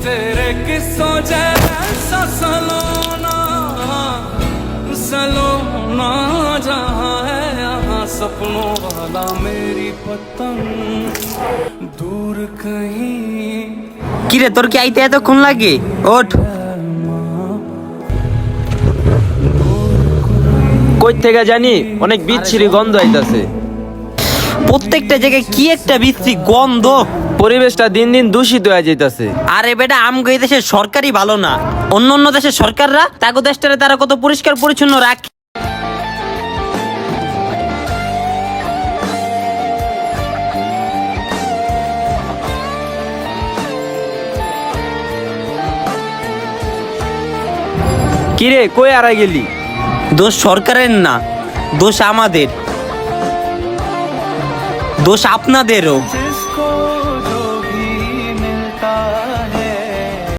तेरे किस्सों जैसा सलोना सलोना जहाँ है यहाँ सपनों वाला मेरी पतंग दूर कहीं। কিরে তোর কি আইতে এতক্ষণ লাগে? ওঠ। কই থেকে জানি অনেক বিচ্ছিরি গন্ধ আইতাছে। প্রত্যেকটা জায়গায় কি একটা বিশ্রী গন্ধ। পরিবেশটা দিন দিন দূষিত হয়ে যাইতাছে। আরে বেটা আমগো এই দেশের সরকারই ভালো না, অন্য অন্য দেশের সরকাররা তাগো দেশটারে তারা কত পরিষ্কার পরিচ্ছন্ন রাখে। কিরে কই আড়াই গেলি? দোষ সরকারের না, দোষ আমাদের, দোষ আপনাদেরও।